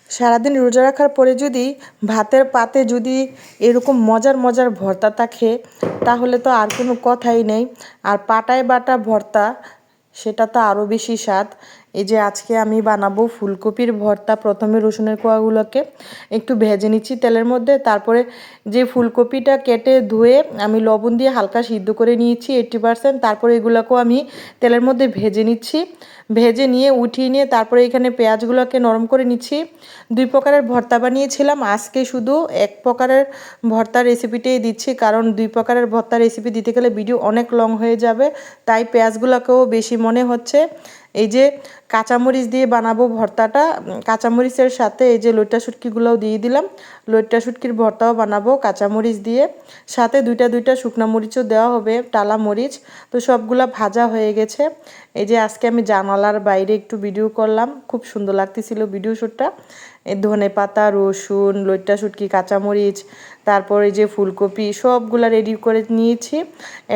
সারাদিন রোজা রাখার পরে যদি ভাতের পাতে যদি এরকম মজার মজার ভর্তা থাকে তাহলে তো আর কোনো কথাই নেই। আর পাটায় বাটা ভর্তা সেটা তো আরও বেশি স্বাদ। এই যে আজকে আমি বানাবো ফুলকপির ভর্তা। প্রথমে রসুনের কোয়াগুলোকে একটু ভেজে নিচ্ছি তেলের মধ্যে, তারপরে যে ফুলকপিটা কেটে ধুয়ে আমি লবণ দিয়ে হালকা সিদ্ধ করে নিয়েছি 80%। তারপরে এগুলোকেও আমি তেলের মধ্যে ভেজে নিচ্ছি, ভেজে নিয়ে উঠিয়ে নিয়ে তারপরে এখানে পেঁয়াজগুলোকে নরম করে নিচ্ছি। 2 প্রকারের ভর্তা বানিয়েছিলাম, আজকে শুধু 1 প্রকারের ভর্তার রেসিপিটাই দিচ্ছি, কারণ 2 প্রকারের ভর্তার রেসিপি দিতে গেলে ভিডিও অনেক লং হয়ে যাবে, তাই পেঁয়াজগুলোকেও বেশি মনে হচ্ছে। এই যে কাঁচামরিচ দিয়ে বানাবো ভর্তাটা, কাঁচামরিচের সাথে এই যে লইট্টা শুটকিগুলোও দিয়ে দিলাম। লইট্টা শুটকির ভর্তাও বানাবো কাঁচামরিচ দিয়ে, সাথে দুইটা শুকনো মরিচও দেওয়া হবে, টালা মরিচ। তো সবগুলা ভাজা হয়ে গেছে। এই যে আজকে আমি জানালার বাইরে একটু ভিডিও করলাম, খুব সুন্দর লাগতেছিল ভিডিও শ্যুটটা। ধনে পাতা, রসুন, লইট্টা শুটকি, কাঁচামরিচ, তারপর এই যে ফুলকপি সবগুলা রেডি করে নিয়েছি।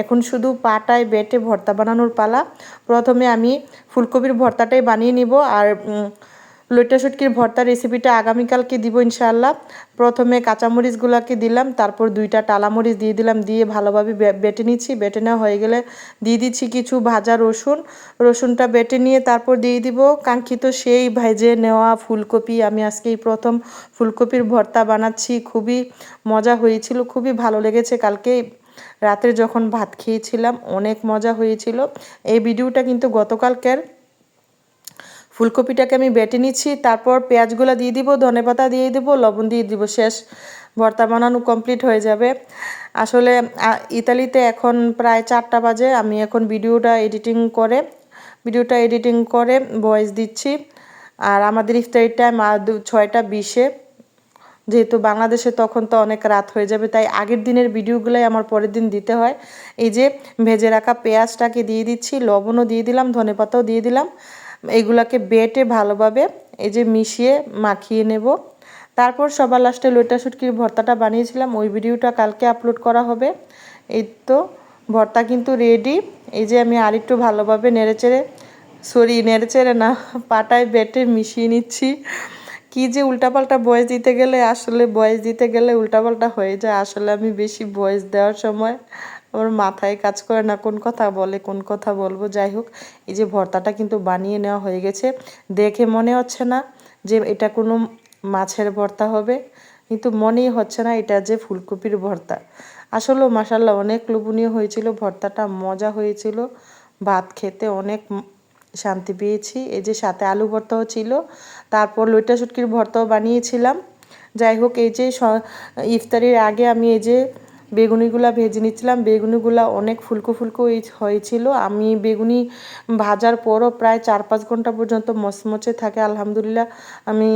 এখন শুধু পাটায় বেটে ভর্তা বানানোর পালা। প্রথমে আমি ফুলকপির ভর্তাটাই বানিয়ে নিব, আর লইট্টা শুটকির ভর্তার রেসিপিটা আগামীকালকে দিব ইনশাআল্লাহ। প্রথমে কাঁচামরিচগুলোকে দিলাম, তারপর 2টা টালামরিচ দিয়ে দিলাম, দিয়ে ভালোভাবে বেটে নিচ্ছি। বেটে নেওয়া হয়ে গেলে দিয়ে দিচ্ছি কিছু ভাজা রসুনটা বেটে নিয়ে তারপর দিয়ে দিব কাঙ্ক্ষিত সেই ভেজে নেওয়া ফুলকপি। আমি আজকেই প্রথম ফুলকপির ভর্তা বানাচ্ছি, খুবই মজা হয়েছিল, খুবই ভালো লেগেছে। কালকে রাতে যখন ভাত খেয়েছিলাম অনেক মজা হয়েছিল। এই ভিডিওটা কিন্তু গতকালকের। ফুলকপিটাকে আমি বেটে নিচ্ছি, তারপর পেঁয়াজগুলো দিয়ে দিব, ধনেপাতা দিয়ে দিব, লবণ দিয়ে দিব, শেষ, ভর্তা বানানো কমপ্লিট হয়ে যাবে। আসলে ইতালিতে এখন প্রায় 4টা বাজে। আমি এখন ভিডিওটা এডিটিং করে ভয়েস দিচ্ছি। আর আমাদের ইফতারির টাইম 6টা 20-এ, যেহেতু বাংলাদেশে তখন তো অনেক রাত হয়ে যাবে, তাই আগের দিনের ভিডিওগুলোই আমার পরের দিন দিতে হয়। এই যে ভেজে রাখা পেঁয়াজটাকে দিয়ে দিচ্ছি, লবণও দিয়ে দিলাম, ধনেপাতাও দিয়ে দিলাম। এইগুলাকে বেটে ভালোভাবে এই যে মিশিয়ে মাখিয়ে নেব। তারপর সবার লাস্টে লইট্টা শুটকির ভর্তাটা বানিয়েছিলাম, ওই ভিডিওটা কালকে আপলোড করা হবে। এই তো ভর্তা কিন্তু রেডি। এই যে আমি আরেকটু ভালোভাবে নেড়েচেড়ে না, পাটায় বেটে মিশিয়ে নিচ্ছি। কি যে উল্টাপাল্টা ভয়েস দিতে গেলে উল্টাপাল্টা হয়ে যায়। আসলে আমি বেশি ভয়েস দেওয়ার সময় আমার মাথায় কাজ করে না, কোন কথা বলবো। যাই হোক, এই যে ভর্তাটা কিন্তু বানিয়ে নেওয়া হয়ে গেছে। দেখে মনে হচ্ছে না যে এটা কোনো মাছের ভর্তা হবে, কিন্তু মনেই হচ্ছে না এটা যে ফুলকপির ভর্তা। আসলে মাশাআল্লাহ অনেক লোভনীয় হয়েছিল, ভর্তাটা মজা হয়েছিল, ভাত খেতে অনেক শান্তি পেয়েছি। এই যে সাথে আলু ভর্তাও ছিল, তারপর লইট্টা শুটকির ভর্তাও বানিয়েছিলাম। যাই হোক, এই যে ইফতারির আগে আমি এই যে বেগুনিগুলা ভেজে নিচ্ছিলাম, বেগুনিগুলা অনেক ফুলকো হয়েছিল। আমি বেগুনি ভাজার পরও প্রায় 4-5 ঘন্টা পর্যন্ত মচমচে থাকে আলহামদুলিল্লাহ। আমি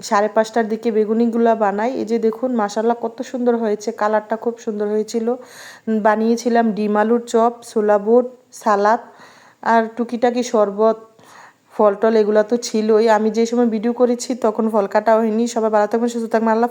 5:30টার দিকে বেগুনিগুলা বানাই। এই যে দেখুন মাশাআল্লাহ কত সুন্দর হয়েছে, কালারটা খুব সুন্দর হয়েছিল। বানিয়েছিলাম ডিম আলুর চপ, ছোলা বুট, সালাদ, আর টুকিটাকি শরবত, ফল টল এগুলো তো ছিলই। আমি যে সময় ভিডিও করেছি তখন ফল কাটা হয়নি। সবাই ভালো থাকবেন, সুস্থ থাকবেন, আল্লাহ।